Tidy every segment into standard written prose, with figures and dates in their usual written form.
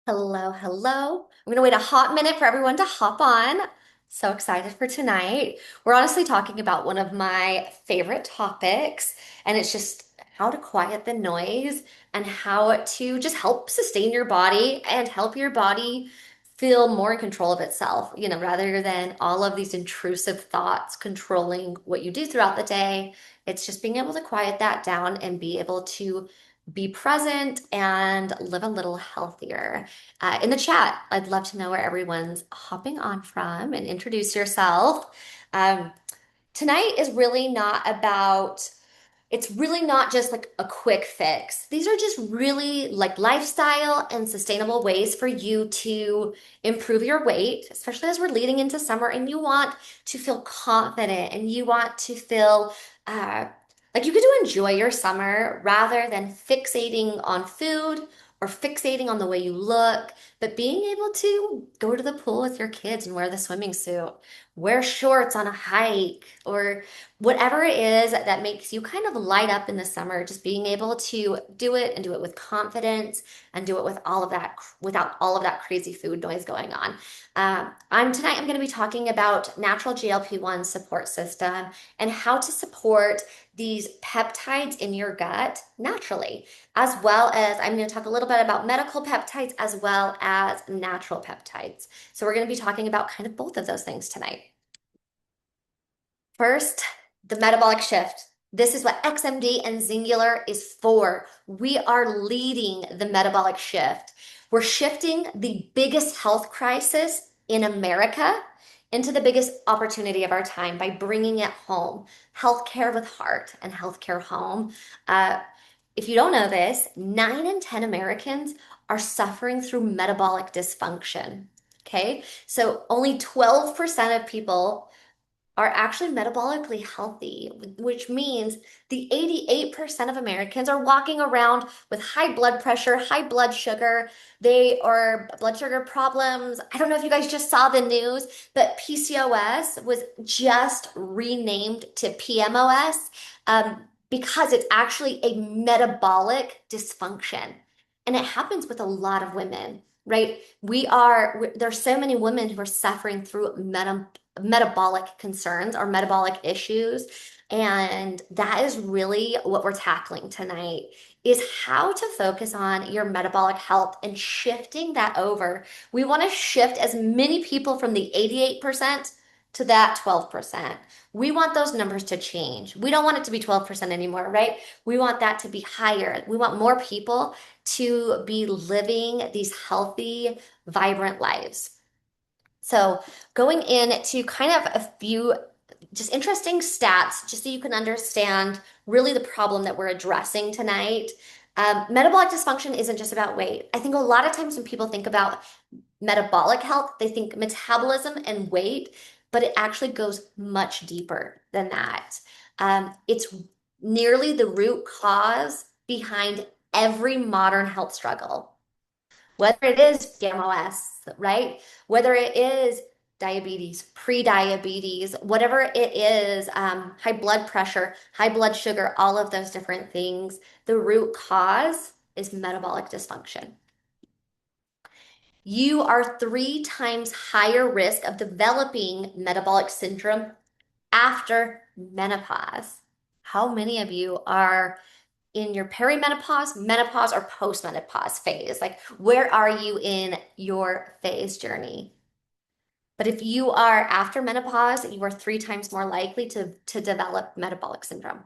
Hello, hello. I'm going to wait a hot minute for everyone to hop on. So excited for tonight. We're honestly talking about one of my favorite topics, and it's just how to quiet the noise and how to just help sustain your body and help your body feel more in control of itself, rather than all of these intrusive thoughts controlling what you do throughout the day. It's just being able to quiet that down and be able to be present and live a little healthier. In the chat, I'd love to know where everyone's hopping on from and introduce yourself. Um, Tonight is really not about, it's really not just like a quick fix. These are just really like lifestyle and sustainable ways for you to improve your weight, especially as we're leading into summer and you want to feel confident and you want to feel uh, like you get to enjoy your summer rather than fixating on food or fixating on the way you look, but being able to go to the pool with your kids and wear the swimming suit, wear shorts on a hike, or whatever it is that makes you kind of light up in the summer, just being able to do it and do it with confidence and do it with all of that, without all of that crazy food noise going on. I'm going to be talking about natural GLP-1 support system and how to support these peptides in your gut naturally, as well as I'm going to talk a little bit about medical peptides as well as natural peptides. So we're going to be talking about kind of both of those things tonight. First, the metabolic shift. This is what XMD and Singular is for. We are leading the metabolic shift. We're shifting the biggest health crisis in America into the biggest opportunity of our time by bringing it home. Healthcare with heart and healthcare home. Uh, if you don't know this, 9 in 10 Americans are suffering through metabolic dysfunction. Okay, so only 12% of people are actually metabolically healthy, which means the 88% of Americans are walking around with high blood pressure, high blood sugar. They are blood sugar problems. I don't know if you guys just saw the news, but PCOS was just renamed to PMOS because it's actually a metabolic dysfunction. And it happens with a lot of women, right? There's so many women who are suffering through metabolic concerns or metabolic issues. And that is really what we're tackling tonight is how to focus on your metabolic health and shifting that over. We want to shift as many people from the 88% to that 12%. We want those numbers to change. We don't want it to be 12% anymore, right? We want that to be higher. We want more people to be living these healthy, vibrant lives. So, going into kind of a few just interesting stats, just so you can understand really the problem that we're addressing tonight. Metabolic dysfunction isn't just about weight. I think a lot of times when people think about metabolic health, they think metabolism and weight, but it actually goes much deeper than that. It's nearly the root cause behind every modern health struggle, whether it is PMOS, right? Whether it is diabetes, pre-diabetes, whatever it is, high blood pressure, high blood sugar, all of those different things, the root cause is metabolic dysfunction. You are 3 times higher risk of developing metabolic syndrome after menopause. How many of you are in your perimenopause, menopause, or postmenopause phase? Like, where are you in your phase journey? But if you are after menopause, you are 3 times more likely to develop metabolic syndrome.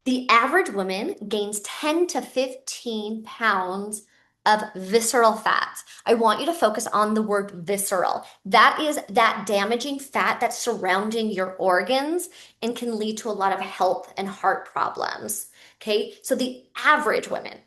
The average woman gains 10 to 15 pounds of visceral fat. I want you to focus on the word visceral. That is that damaging fat that's surrounding your organs and can lead to a lot of health and heart problems. Okay, so the average woman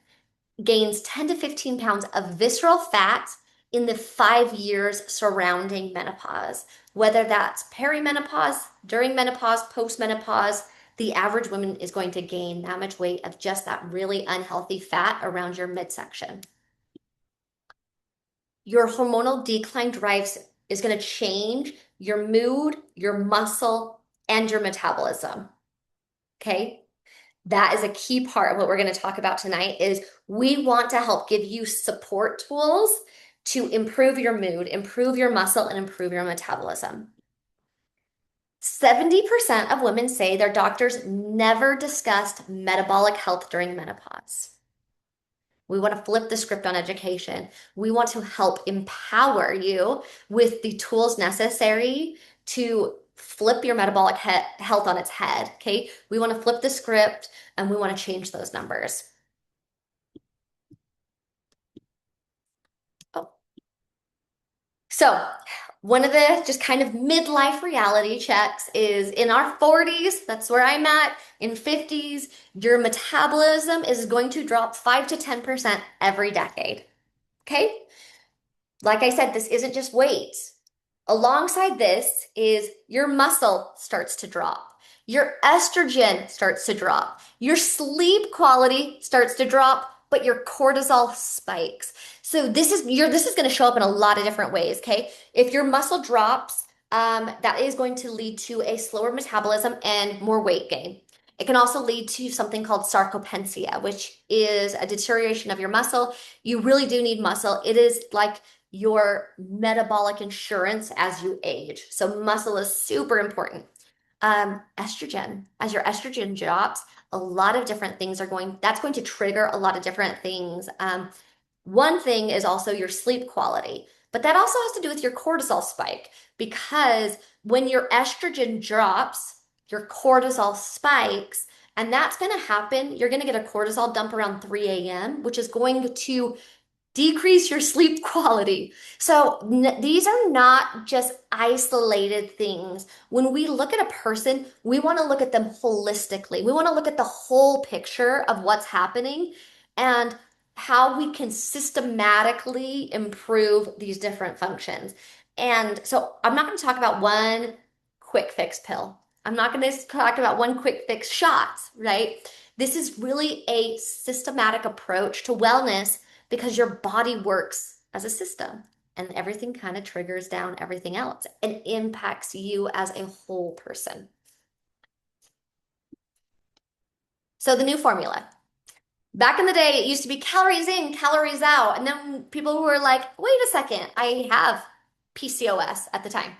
gains 10 to 15 pounds of visceral fat in the 5 years surrounding menopause, whether that's perimenopause, during menopause, postmenopause. The average woman is going to gain that much weight of just that really unhealthy fat around your midsection. Your hormonal decline drives is going to change your mood, your muscle, and your metabolism. Okay. That is a key part of what we're going to talk about tonight is we want to help give you support tools to improve your mood, improve your muscle, and improve your metabolism. 70% of women say their doctors never discussed metabolic health during menopause. We want to flip the script on education. We want to help empower you with the tools necessary to flip your metabolic health on its head. Okay. We want to flip the script and we want to change those numbers. Oh. So, one of the just kind of midlife reality checks is in our 40s, that's where I'm at. In 50s, your metabolism is going to drop 5 to 10% every decade. Okay? Like I said, this isn't just weight. Alongside this is your muscle starts to drop. Your estrogen starts to drop. Your sleep quality starts to drop, but your cortisol spikes. So this is going to show up in a lot of different ways, okay? If your muscle drops, that is going to lead to a slower metabolism and more weight gain. It can also lead to something called sarcopenia, which is a deterioration of your muscle. You really do need muscle. It is like your metabolic insurance as you age. So muscle is super important. Estrogen, as your estrogen drops, a lot of different things that's going to trigger a lot of different things. One thing is also your sleep quality, but that also has to do with your cortisol spike because when your estrogen drops, your cortisol spikes, and that's going to happen. You're going to get a cortisol dump around 3 a.m., which is going to decrease your sleep quality. So these are not just isolated things. When we look at a person, we want to look at them holistically. We want to look at the whole picture of what's happening and how we can systematically improve these different functions. And so I'm not going to talk about one quick fix pill. I'm not going to talk about one quick fix shots, right? This is really a systematic approach to wellness because your body works as a system and everything kind of triggers down everything else and impacts you as a whole person. So the new formula. Back in the day, it used to be calories in, calories out. And then people were like, wait a second, I have PCOS at the time.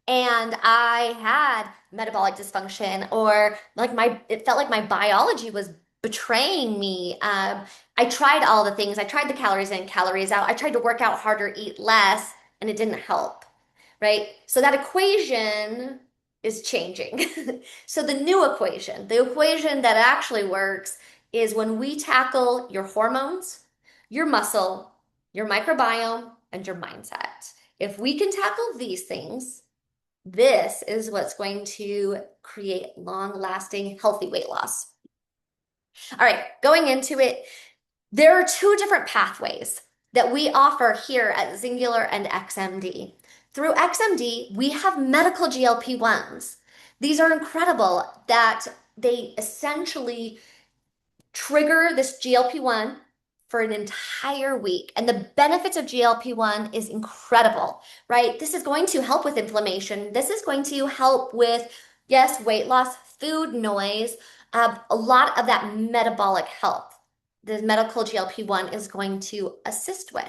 And I had metabolic dysfunction, or like it felt like my biology was betraying me. I tried all the things. I tried the calories in, calories out. I tried to work out harder, eat less, and it didn't help, right? So that equation is changing. So the equation that actually works is when we tackle your hormones, your muscle, your microbiome, and your mindset. If we can tackle these things, this is what's going to create long-lasting, healthy weight loss. All right, going into it, there are two different pathways that we offer here at Singular and XMD. Through XMD, we have medical GLP-1s. These are incredible that they essentially trigger this GLP-1 for an entire week. And the benefits of GLP-1 is incredible, right? This is going to help with inflammation. This is going to help with, yes, weight loss, food noise, a lot of that metabolic health. The medical GLP-1 is going to assist with.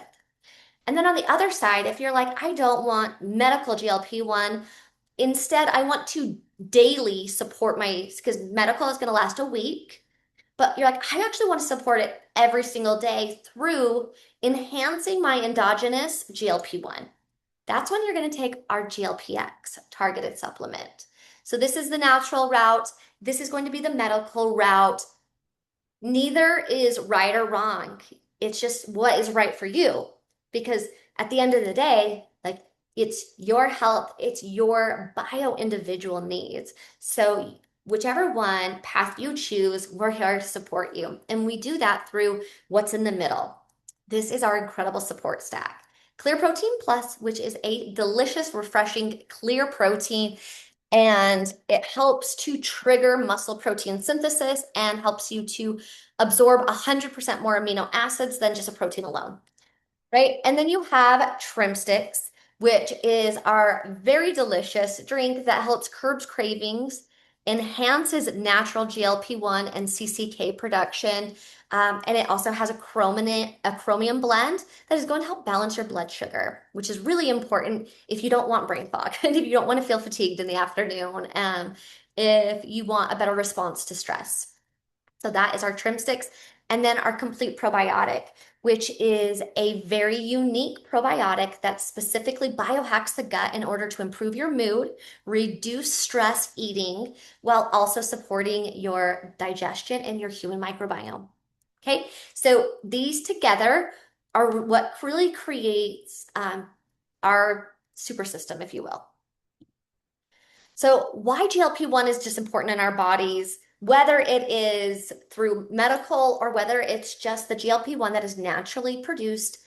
And then on the other side, if you're like, I don't want medical GLP-1, instead, I want to daily support because medical is going to last a week. But you're like, I actually want to support it every single day through enhancing my endogenous GLP-1. That's when you're going to take our GLP-X targeted supplement. So this is the natural route. This is going to be the medical route. Neither is right or wrong. It's just what is right for you. Because at the end of the day, like it's your health, it's your bio-individual needs. So whichever one path you choose, we're here to support you. And we do that through what's in the middle. This is our incredible support stack. Clear Protein Plus, which is a delicious, refreshing, clear protein, and it helps to trigger muscle protein synthesis and helps you to absorb 100% more amino acids than just a protein alone, right? And then you have Trimstix, which is our very delicious drink that helps curb cravings enhances natural GLP-1 and CCK production, and it also has a chromium blend that is going to help balance your blood sugar, which is really important if you don't want brain fog and if you don't want to feel fatigued in the afternoon, if you want a better response to stress. So that is our Trimstix. And then our complete probiotic, which is a very unique probiotic that specifically biohacks the gut in order to improve your mood, reduce stress eating, while also supporting your digestion and your human microbiome. Okay, so these together are what really creates our super system, if you will. So, why GLP-1 is just important in our bodies, whether it is through medical or whether it's just the GLP-1 that is naturally produced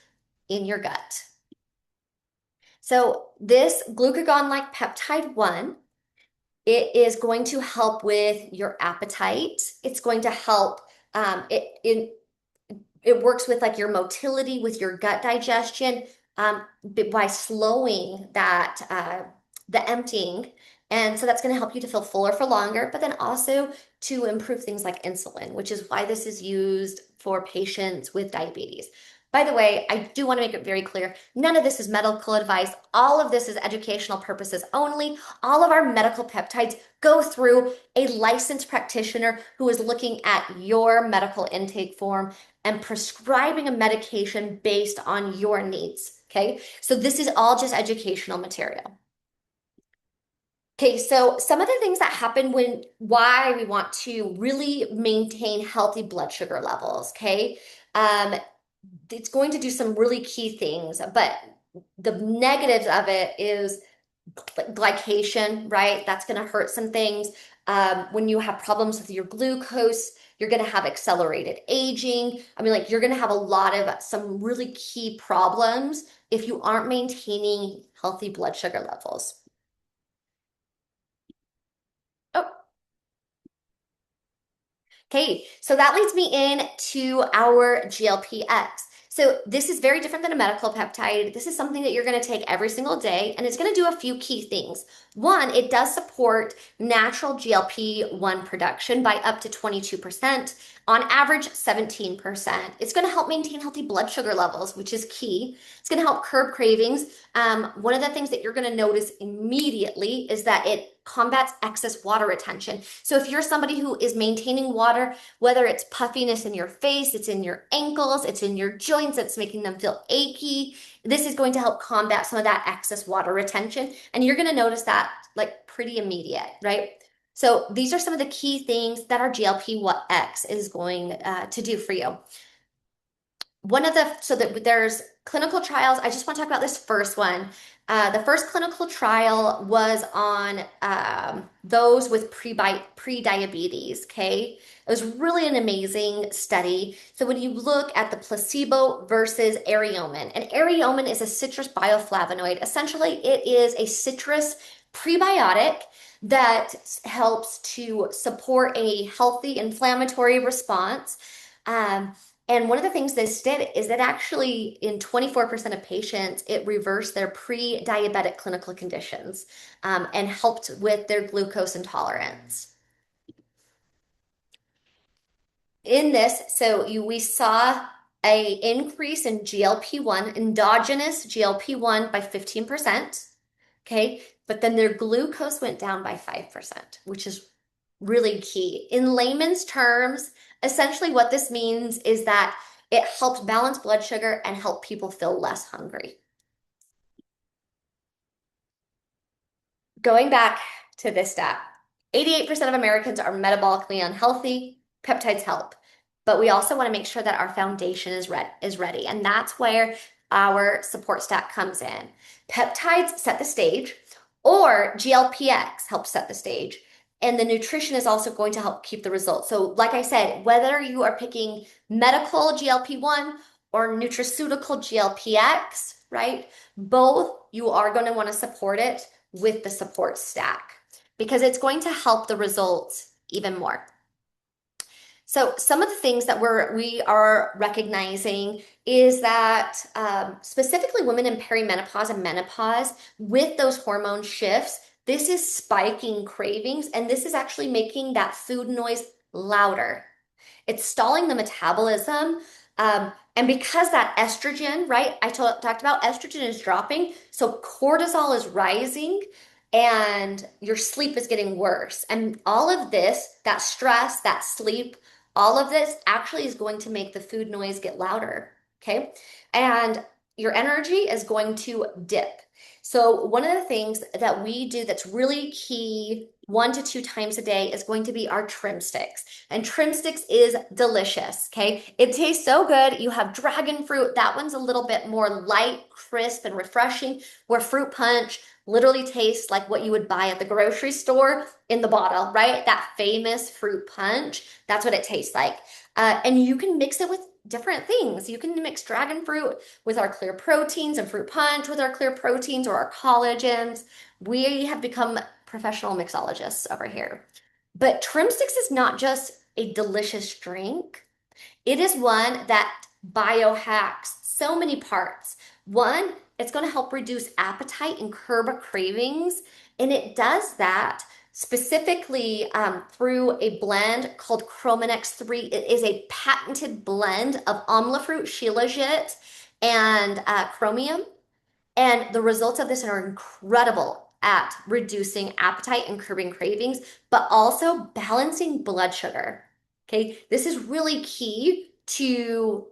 in your gut. So, this glucagon-like peptide 1, it is going to help with your appetite. It's going to help it works with like your motility, with your gut digestion, by slowing that the emptying. And so that's going to help you to feel fuller for longer, but then also to improve things like insulin, which is why this is used for patients with diabetes. By the way, I do want to make it very clear, none of this is medical advice. All of this is educational purposes only. All of our medical peptides go through a licensed practitioner who is looking at your medical intake form and prescribing a medication based on your needs. Okay, so this is all just educational material. Okay, so some of the things that happen why we want to really maintain healthy blood sugar levels, okay? Um, it's going to do some really key things, but the negatives of it is glycation, right? That's going to hurt some things. When you have problems with your glucose, you're going to have accelerated aging. I mean, like, you're going to have a lot of some really key problems if you aren't maintaining healthy blood sugar levels. Oh, okay, so that leads me into our GLP-X. So this is very different than a medical peptide. This is something that you're going to take every single day, and it's going to do a few key things. One, it does support natural GLP-1 production by up to 22%, on average 17%. It's going to help maintain healthy blood sugar levels, which is key. It's going to help curb cravings. One of the things that you're going to notice immediately is that it combats excess water retention. So if you're somebody who is maintaining water, whether it's puffiness in your face, it's in your ankles, it's in your joints, it's making them feel achy, this is going to help combat some of that excess water retention. And you're going to notice that like pretty immediate, right? So these are some of the key things that our GLP-X is going to do for you. So that there's clinical trials. I just want to talk about this first one. The first clinical trial was on those with pre-diabetes, okay? It was really an amazing study. So when you look at the placebo versus Ariomin, and Ariomin is a citrus bioflavonoid. Essentially, it is a citrus prebiotic that helps to support a healthy inflammatory response. Um, and one of the things this did is that actually in 24% of patients, it reversed their pre-diabetic clinical conditions, and helped with their glucose intolerance. In this, we saw a increase in GLP-1, endogenous GLP-1 by 15%, okay? But then their glucose went down by 5%, which is really key. In layman's terms, essentially what this means is that it helps balance blood sugar and help people feel less hungry. Going back to this stat, 88% of Americans are metabolically unhealthy. Peptides help, but we also want to make sure that our foundation is ready, and that's where our support stack comes in. Peptides set the stage, or GLP-X helps set the stage, and the nutrition is also going to help keep the results. So, like I said, whether you are picking medical GLP-1 or nutraceutical GLP-X, right? Both you are going to want to support it with the support stack because it's going to help the results even more. So some of the things that we are recognizing is that specifically women in perimenopause and menopause with those hormone shifts, This is spiking cravings, and this is actually making that food noise louder. It's stalling the metabolism. And because that estrogen, right? Talked about estrogen is dropping, so cortisol is rising and your sleep is getting worse. And all of this, that stress, that sleep, all of this actually is going to make the food noise get louder. Okay. And your energy is going to dip. So, one of the things that we do that's really key 1 to 2 times a day is going to be our Trimstix. And Trimstix is delicious, okay? It tastes so good. You have dragon fruit. That one's a little bit more light, crisp, and refreshing, where fruit punch literally tastes like what you would buy at the grocery store in the bottle, right? That famous fruit punch. That's what it tastes like. And you can mix it with different things. You can mix dragon fruit with our clear proteins and fruit punch with our clear proteins or our collagens. We have become professional mixologists over here. But Trimstix is not just a delicious drink. It is one that biohacks so many parts. One, it's going to help reduce appetite and curb cravings. And it does that specifically through a blend called Chromanex 3. It is a patented blend of amla fruit, shilajit, and chromium. And the results of this are incredible at reducing appetite and curbing cravings, but also balancing blood sugar. Okay, this is really key to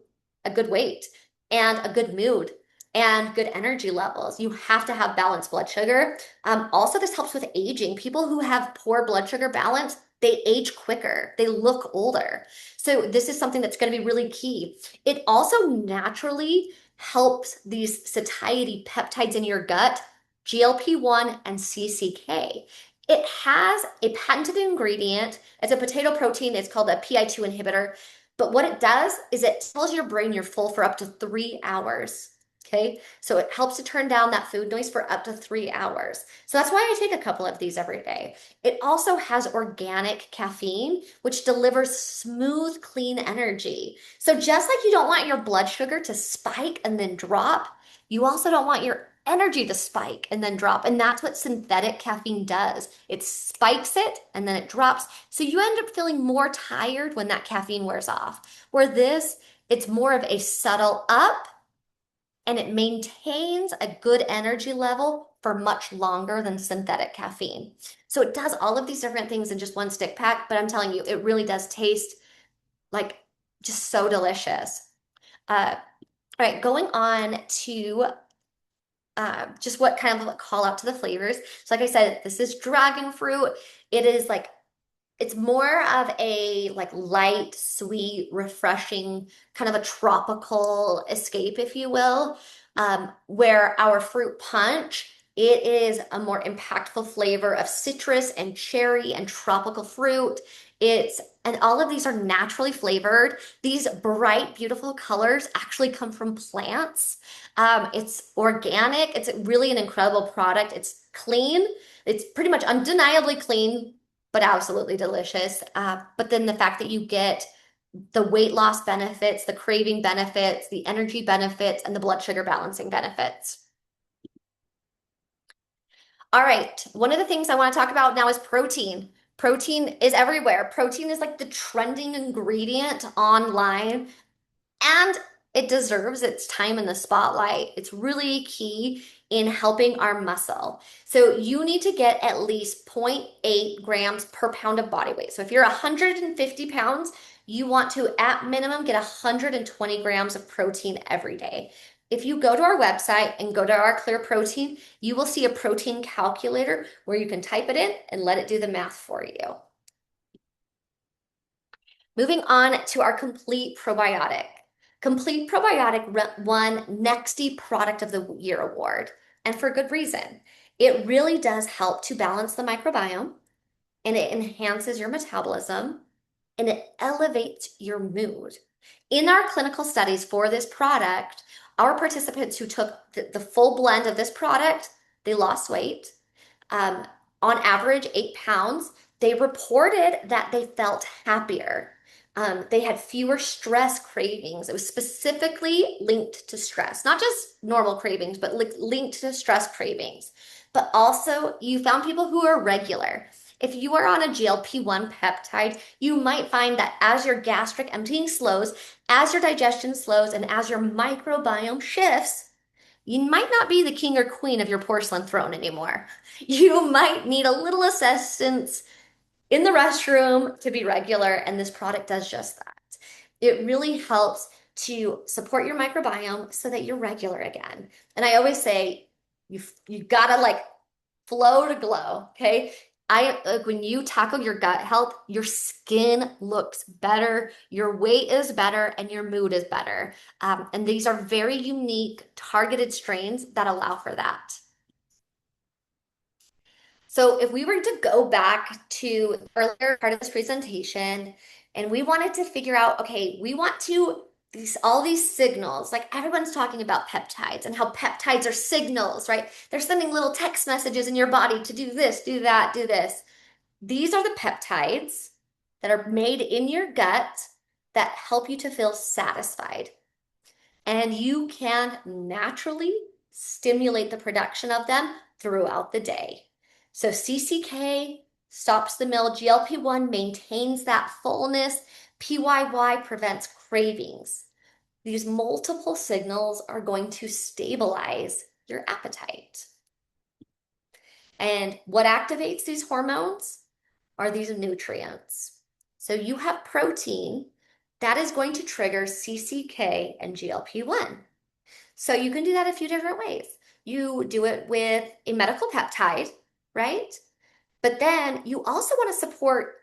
a good weight and a good mood and good energy levels. You have to have balanced blood sugar. Also, this helps with aging. People who have poor blood sugar balance, they age quicker, they look older. So, this is something that's going to be really key. It also naturally helps these satiety peptides in your gut, GLP-1 and CCK. It has a patented ingredient. It's a potato protein. It's called a PI2 inhibitor. But what it does is it tells your brain you're full for up to 3 hours. Okay, so it helps to turn down that food noise for up to 3 hours. So that's why I take a couple of these every day. It also has organic caffeine, which delivers smooth, clean energy. So just like you don't want your blood sugar to spike and then drop, you also don't want your energy to spike and then drop. And that's what synthetic caffeine does. It spikes it and then it drops. So you end up feeling more tired when that caffeine wears off. Where this, it's more of a subtle up and it maintains a good energy level for much longer than synthetic caffeine. So it does all of these different things in just one stick pack, but I'm telling you, it really does taste like just so delicious. All right, going on to just what kind of call out to the flavors. So like I said, this is dragon fruit. It is like it's more of a like light, sweet, refreshing, kind of a tropical escape, if you will. Where our fruit punch, it is a more impactful flavor of citrus and cherry and tropical fruit. And all of these are naturally flavored. These bright, beautiful colors actually come from plants. It's organic. It's really an incredible product. It's clean. It's pretty much undeniably clean, but absolutely delicious. But then the fact that you get the weight loss benefits, the craving benefits, the energy benefits, and the blood sugar balancing benefits. All right, one of the things I want to talk about now is protein. Protein is everywhere. Protein is like the trending ingredient online, and it deserves its time in the spotlight. It's really key in helping our muscle. So you need to get at least zero point 0.8 grams per pound of body weight. So if you're 150 pounds, you want to, at minimum, get 120 grams of protein every day. If you go to our website and go to our Clear Protein, you will see a protein calculator where you can type it in and let it do the math for you. Moving on to our Complete Probiotic. Complete Probiotic won Nexty Product of the Year award, and for good reason. It really does help to balance the microbiome, and it enhances your metabolism, and it elevates your mood. In our clinical studies for this product, our participants who took the full blend of this product, they lost weight. Um, on average, 8 pounds. They reported that they felt happier. They had fewer stress cravings. It was specifically linked to stress, not just normal cravings, but linked to stress cravings. but also you found people who are regular. If you are on a GLP-1 peptide, you might find that as your gastric emptying slows, as your digestion slows, and as your microbiome shifts, you might not be the king or queen of your porcelain throne anymore. You might need a little assistance in the restroom to be regular, and this product does just that. It really helps to support your microbiome so that you're regular again. And I always say, you gotta like flow to glow, okay? I like when you tackle your gut health, your skin looks better, your weight is better, and your mood is better. And these are very unique, targeted strains that allow for that. So if we were to go back to the earlier part of this presentation and we wanted to figure out, okay, we want to all these signals, like everyone's talking about peptides and how peptides are signals, right? They're sending little text messages in your body to do this, do that, do this. These are the peptides that are made in your gut that help you to feel satisfied. And you can naturally stimulate the production of them throughout the day. So CCK stops the meal, GLP-1 maintains that fullness, PYY prevents cravings. These multiple signals are going to stabilize your appetite. And what activates these hormones are these nutrients. So you have protein that is going to trigger CCK and GLP-1. So you can do that a few different ways. You do it with a medical peptide, right? But then you also want to support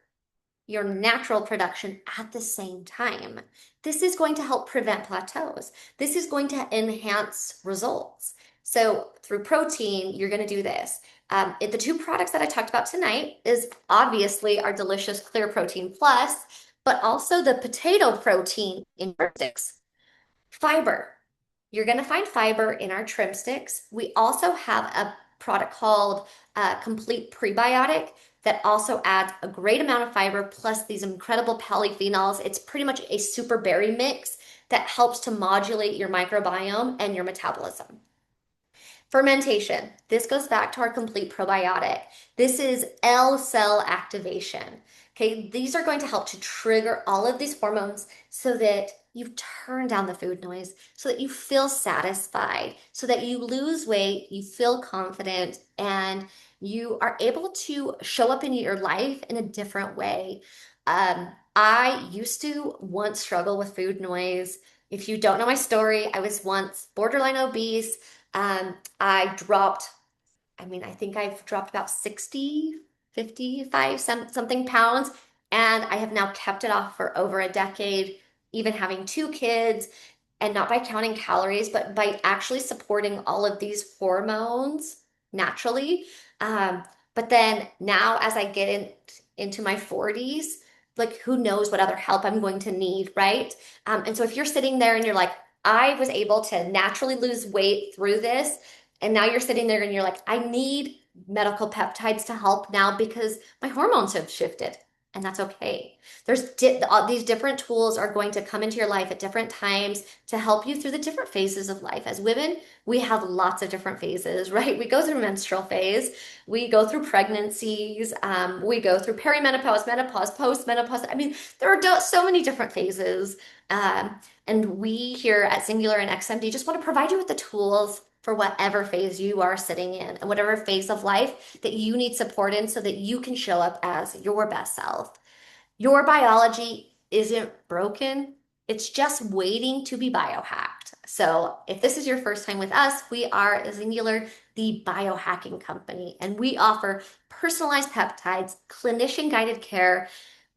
your natural production at the same time. This is going to help prevent plateaus. This is going to enhance results. So through protein, you're going to do this. The two products that I talked about tonight is obviously our delicious Clear Protein Plus, but also the potato protein in Trimstix. Fiber. You're going to find fiber in our Trimstix. We also have a product called Complete Prebiotic that also adds a great amount of fiber plus these incredible polyphenols. It's pretty much a super berry mix that helps to modulate your microbiome and your metabolism. Fermentation. This goes back to our complete probiotic. This is L cell activation. Okay, these are going to help to trigger all of these hormones so that you turn down the food noise, so that you feel satisfied, so that you lose weight, you feel confident, and you are able to show up in your life in a different way. I used to once struggle with food noise. If you don't know my story, I was once borderline obese. I dropped, I think I've dropped about 60, 55, something pounds, and I have now kept it off for over a decade, even having two kids, and not by counting calories, but by actually supporting all of these hormones naturally. But then now, as I get into my 40s, like who knows what other help I'm going to need, right? And so if you're sitting there and you're like, I was able to naturally lose weight through this, and now you're sitting there and you're like, I need medical peptides to help now because my hormones have shifted. And that's okay. These different tools are going to come into your life at different times to help you through the different phases of life. As women, we have lots of different phases, right? We go through menstrual phase, we go through pregnancies, we go through perimenopause, menopause, postmenopause. There are so many different phases. And we here at Singular and XMD just want to provide you with the tools for whatever phase you are sitting in and whatever phase of life that you need support in so that you can show up as your best self. Your biology isn't broken, it's just waiting to be biohacked. So, if this is your first time with us, we are Singular, the biohacking company, and we offer personalized peptides, clinician guided care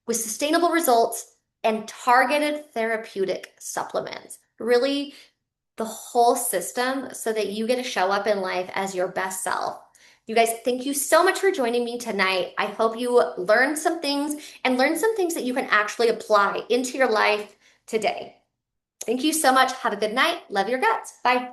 with sustainable results and targeted therapeutic supplements. Really, the whole system so that you get to show up in life as your best self. You guys, thank you so much for joining me tonight. I hope you learned some things and learned some things that you can actually apply into your life today. Thank you so much. Have a good night. Love your guts. Bye.